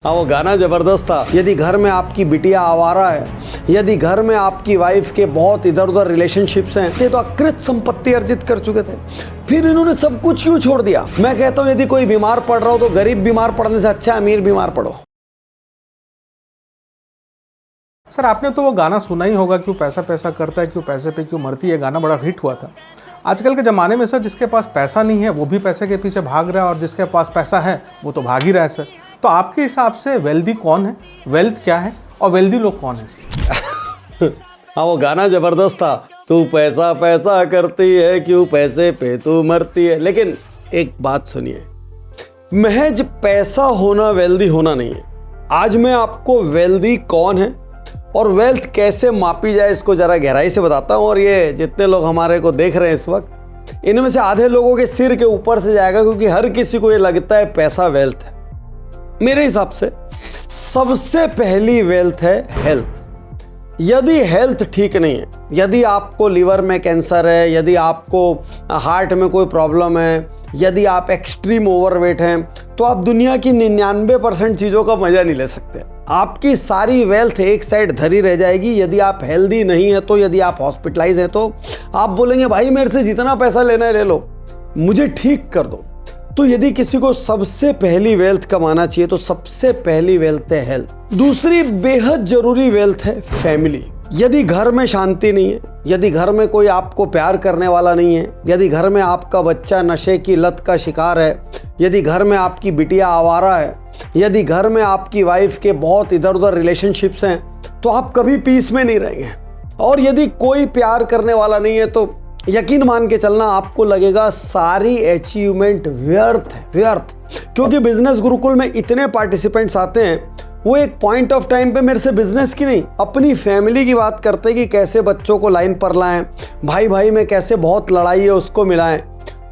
हाँ, वो गाना जबरदस्त था। यदि घर में आपकी बिटिया आवारा है, यदि घर में आपकी वाइफ के बहुत इधर उधर रिलेशनशिप्स हैं, ये तो अकृत संपत्ति अर्जित कर चुके थे, फिर इन्होंने सब कुछ क्यों छोड़ दिया? मैं कहता हूं यदि कोई बीमार पड़ रहा हो तो गरीब बीमार पड़ने से अच्छा अमीर बीमार पड़ो। सर, आपने तो वो गाना सुना ही होगा, क्यों पैसा पैसा करता है, क्यों पैसे पे क्यों मरती है। गाना बड़ा हिट हुआ था। आजकल के ज़माने में सर, जिसके पास पैसा नहीं है वो भी पैसे के पीछे भाग रहा है, और जिसके पास पैसा है वो तो भाग ही रहा है सर। तो आपके हिसाब से वेल्दी कौन है, वेल्थ क्या है, और वेल्दी लोग कौन है? हाँ, वो गाना जबरदस्त था। तू पैसा पैसा करती है, क्यों पैसे पे तू मरती है। लेकिन एक बात सुनिए, महज पैसा होना वेल्दी होना नहीं है। आज मैं आपको वेल्दी कौन है और वेल्थ कैसे मापी जाए इसको जरा गहराई से बताता हूँ। और ये जितने लोग हमारे को देख रहे हैं इस वक्त, इनमें से आधे लोगों के सिर के ऊपर से जाएगा, क्योंकि हर किसी को ये लगता है पैसा वेल्थ है। मेरे हिसाब से सबसे पहली वेल्थ है हेल्थ। यदि हेल्थ ठीक नहीं है, यदि आपको लीवर में कैंसर है, यदि आपको हार्ट में कोई प्रॉब्लम है, यदि आप एक्सट्रीम ओवरवेट हैं, तो आप दुनिया की 99% चीज़ों का मज़ा नहीं ले सकते। आपकी सारी वेल्थ एक साइड धरी रह जाएगी यदि आप हेल्दी नहीं है तो। यदि आप हॉस्पिटलाइज हैं तो आप बोलेंगे भाई मेरे से जितना पैसा लेना है ले लो, मुझे ठीक कर दो। तो यदि किसी को सबसे पहली वेल्थ कमाना चाहिए तो सबसे पहली वेल्थ है हेल्थ। दूसरी बेहद जरूरी वेल्थ है फैमिली। यदि घर में शांति नहीं है, यदि घर में कोई आपको प्यार करने वाला नहीं है, यदि घर में आपका बच्चा नशे की लत का शिकार है, यदि घर में आपकी बिटिया आवारा है, यदि घर में आपकी वाइफ के बहुत इधर उधर रिलेशनशिप्स हैं, तो आप कभी पीस में नहीं रहेंगे। और यदि कोई प्यार करने वाला नहीं है तो यकीन मान के चलना, आपको लगेगा सारी अचीवमेंट व्यर्थ है, व्यर्थ। क्योंकि बिजनेस गुरुकुल में इतने पार्टिसिपेंट्स आते हैं, वो एक पॉइंट ऑफ टाइम पे मेरे से बिजनेस की नहीं, अपनी फैमिली की बात करते हैं कि कैसे बच्चों को लाइन पर लाएं, भाई भाई में कैसे बहुत लड़ाई है उसको मिलाएं।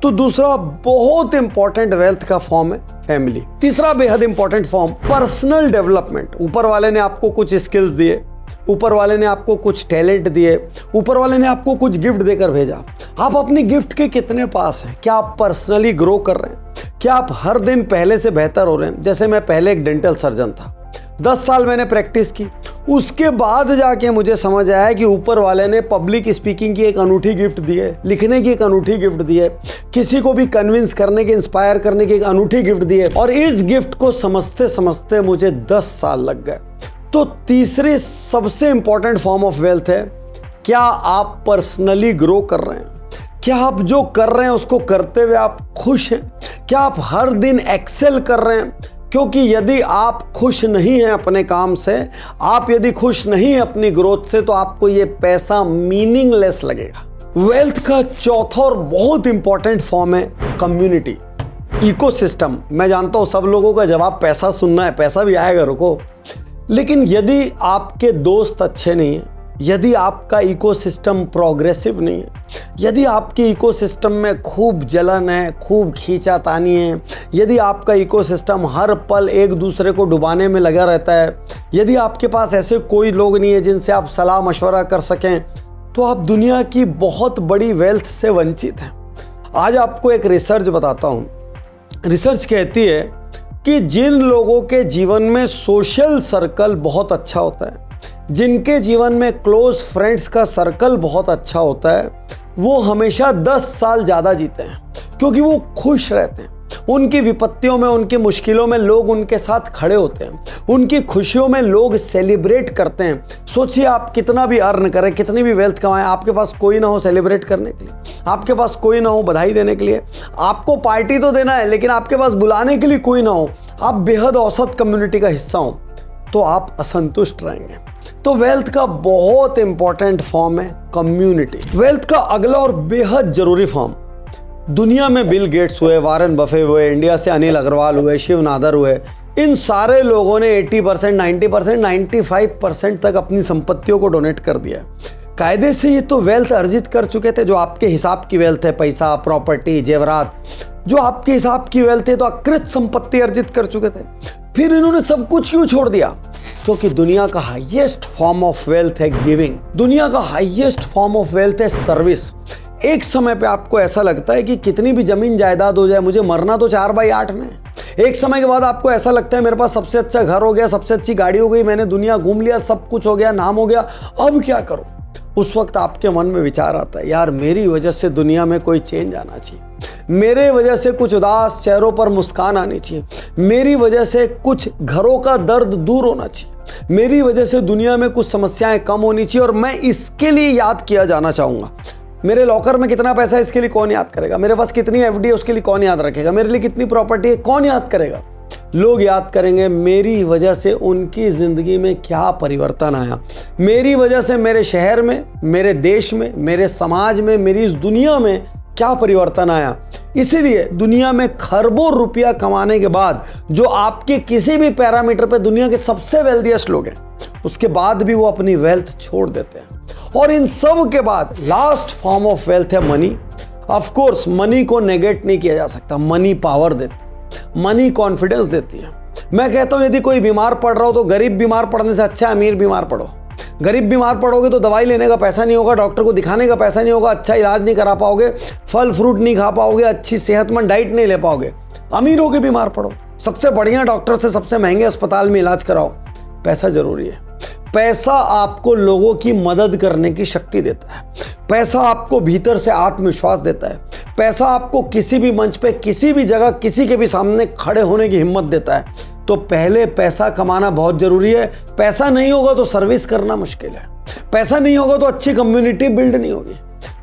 तो दूसरा बहुत इंपॉर्टेंट वेल्थ का फॉर्म है फैमिली। तीसरा बेहद इंपॉर्टेंट फॉर्म पर्सनल डेवलपमेंट। ऊपर वाले ने आपको कुछ स्किल्स दिए, ऊपर वाले ने आपको कुछ टैलेंट दिए, ऊपर वाले ने आपको कुछ गिफ्ट देकर भेजा। आप अपनी गिफ्ट के कितने पास हैं? क्या आप पर्सनली ग्रो कर रहे हैं? क्या आप हर दिन पहले से बेहतर हो रहे हैं? जैसे मैं पहले एक डेंटल सर्जन था, 10 साल मैंने प्रैक्टिस की, उसके बाद जाके मुझे समझ आया कि ऊपर वाले ने पब्लिक स्पीकिंग की एक अनूठी गिफ्ट दी है, लिखने की एक अनूठी गिफ्ट दी है, किसी को भी कन्विंस करने की, इंस्पायर करने की एक अनूठी गिफ्ट दी है। और इस गिफ्ट को समझते समझते मुझे 10 साल लग गए। तो तीसरी सबसे इंपॉर्टेंट फॉर्म ऑफ वेल्थ है, क्या आप पर्सनली ग्रो कर रहे हैं? क्या आप जो कर रहे हैं उसको करते हुए आप खुश हैं? क्या आप हर दिन एक्सेल कर रहे हैं? क्योंकि यदि आप खुश नहीं हैं अपने काम से, आप यदि खुश नहीं हैं अपनी ग्रोथ से, तो आपको ये पैसा मीनिंगलेस लगेगा। वेल्थ का चौथा और बहुत इंपॉर्टेंट फॉर्म है कम्युनिटी, इकोसिस्टम। मैं जानता हूं सब लोगों का जवाब पैसा सुनना है, पैसा भी आएगा, रुको। लेकिन यदि आपके दोस्त अच्छे नहीं हैं, यदि आपका इकोसिस्टम प्रोग्रेसिव नहीं है, यदि आपके इकोसिस्टम में खूब जलन है, खूब खींचातानी है, यदि आपका इकोसिस्टम हर पल एक दूसरे को डुबाने में लगा रहता है, यदि आपके पास ऐसे कोई लोग नहीं है जिनसे आप सलाह मशवरा कर सकें, तो आप दुनिया की बहुत बड़ी वेल्थ से वंचित हैं। आज आपको एक रिसर्च बताता हूँ। रिसर्च कहती है कि जिन लोगों के जीवन में सोशल सर्कल बहुत अच्छा होता है, जिनके जीवन में क्लोज फ्रेंड्स का सर्कल बहुत अच्छा होता है, वो हमेशा 10 साल ज़्यादा जीते हैं, क्योंकि वो खुश रहते हैं। उनकी विपत्तियों में, उनकी मुश्किलों में लोग उनके साथ खड़े होते हैं, उनकी खुशियों में लोग सेलिब्रेट करते हैं। सोचिए, आप कितना भी अर्न करें, कितनी भी वेल्थ कमाएं, आपके पास कोई ना हो सेलिब्रेट करने के लिए, आपके पास कोई ना हो बधाई देने के लिए, आपको पार्टी तो देना है लेकिन आपके पास बुलाने के लिए कोई ना हो, आप बेहद औसत कम्युनिटी का हिस्सा हो, तो आप असंतुष्ट रहेंगे। तो वेल्थ का बहुत इंपॉर्टेंट फॉर्म है कम्युनिटी। वेल्थ का अगला और बेहद जरूरी फॉर्म, दुनिया में बिल गेट्स हुए, वारेन बफे हुए, इंडिया से अनिल अग्रवाल हुए, शिव नादर हुए, इन सारे लोगों ने 80%, 90%, 95% तक अपनी संपत्तियों को डोनेट कर दिया। कायदे से ये तो वेल्थ अर्जित कर चुके थे, जो आपके हिसाब की वेल्थ है, पैसा, प्रॉपर्टी, जेवरात, जो आपके हिसाब की वेल्थ है, तो अकृत संपत्ति अर्जित कर चुके थे। फिर इन्होंने सब कुछ क्यों छोड़ दिया? क्योंकि दुनिया का हाईएस्ट फॉर्म ऑफ वेल्थ है गिविंग। दुनिया का हाईएस्ट फॉर्म ऑफ वेल्थ है सर्विस। एक समय पे आपको ऐसा लगता है कि कितनी भी जमीन जायदाद हो जाए, मुझे मरना तो 4/8 में। एक समय के बाद आपको ऐसा लगता है मेरे पास सबसे अच्छा घर हो गया, सबसे अच्छी गाड़ी हो गई, मैंने दुनिया घूम लिया, सब कुछ हो गया, नाम हो गया, अब क्या करूं? उस वक्त आपके मन में विचार आता है, यार मेरी वजह से दुनिया में कोई चेंज आना चाहिए, मेरे वजह से कुछ उदास चेहरों पर मुस्कान आनी चाहिए, मेरी वजह से कुछ घरों का दर्द दूर होना चाहिए, मेरी वजह से दुनिया में कुछ समस्याएं कम होनी चाहिए और मैं इसके लिए याद किया जाना चाहूँगा। मेरे लॉकर में कितना पैसा है इसके लिए कौन याद करेगा, मेरे पास कितनी एफडी है उसके लिए कौन याद रखेगा, मेरे लिए कितनी प्रॉपर्टी है कौन याद करेगा? लोग याद करेंगे मेरी वजह से उनकी ज़िंदगी में क्या परिवर्तन आया, मेरी वजह से मेरे शहर में, मेरे देश में, मेरे समाज में, मेरी इस दुनिया में क्या परिवर्तन आया। इसीलिए दुनिया में खरबों रुपया कमाने के बाद जो आपके किसी भी पैरामीटर पे दुनिया के सबसे वेल्दिएस्ट लोग हैं, उसके बाद भी वो अपनी वेल्थ छोड़ देते हैं। और इन सब के बाद लास्ट फॉर्म ऑफ वेल्थ है मनी। ऑफ कोर्स मनी को नेगेट नहीं किया जा सकता, मनी पावर देती है, मनी कॉन्फिडेंस देती है। मैं कहता हूं यदि कोई बीमार पड़ रहा हो तो गरीब बीमार पड़ने से अच्छा अमीर बीमार पड़ो। गरीब बीमार पड़ोगे तो दवाई लेने का पैसा नहीं होगा, डॉक्टर को दिखाने का पैसा नहीं होगा, अच्छा इलाज नहीं करा पाओगे, फल फ्रूट नहीं खा पाओगे, अच्छी सेहतमंद डाइट नहीं ले पाओगे। अमीर होके बीमार पड़ो, सबसे बढ़िया डॉक्टर से सबसे महंगे अस्पताल में इलाज कराओ। पैसा जरूरी है। पैसा आपको लोगों की मदद करने की शक्ति देता है, पैसा आपको भीतर से आत्मविश्वास देता है, पैसा आपको किसी भी मंच पे, किसी भी जगह, किसी के भी सामने खड़े होने की हिम्मत देता है। तो पहले पैसा कमाना बहुत जरूरी है। पैसा नहीं होगा तो सर्विस करना मुश्किल है, पैसा नहीं होगा तो अच्छी कम्युनिटी बिल्ड नहीं होगी,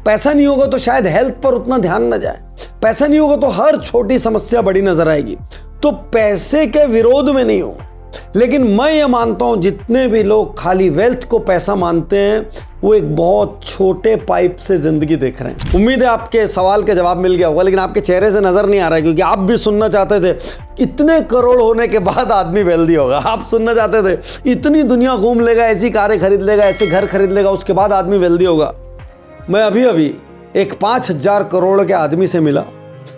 पैसा नहीं होगा तो शायद हेल्थ पर उतना ध्यान न जाए, पैसा नहीं होगा तो हर छोटी समस्या बड़ी नजर आएगी। तो पैसे के विरोध में नहीं होगा, लेकिन मैं ये मानता हूं जितने भी लोग खाली वेल्थ को पैसा मानते हैं वो एक बहुत छोटे पाइप से जिंदगी देख रहे हैं। उम्मीद है आपके सवाल का जवाब मिल गया होगा, लेकिन आपके चेहरे से नजर नहीं आ रहा है क्योंकि आप भी सुनना चाहते थे कितने करोड़ होने के बाद आदमी वेल्दी होगा। आप सुनना चाहते थे इतनी दुनिया घूम लेगा, ऐसी कारें खरीद लेगा, ऐसे घर खरीद लेगा, उसके बाद आदमी वेल्दी होगा। मैं अभी एक 5000 करोड़ के आदमी से मिला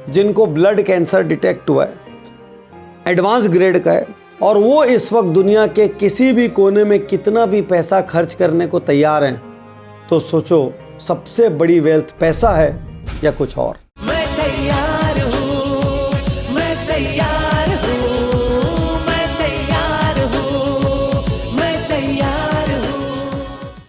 जिनको ब्लड कैंसर डिटेक्ट हुआ है, एडवांस ग्रेड का है, और वो इस वक्त दुनिया के किसी भी कोने में कितना भी पैसा खर्च करने को तैयार हैं। तो सोचो सबसे बड़ी वेल्थ पैसा है या कुछ और? मैं तैयार हूँ, मैं तैयार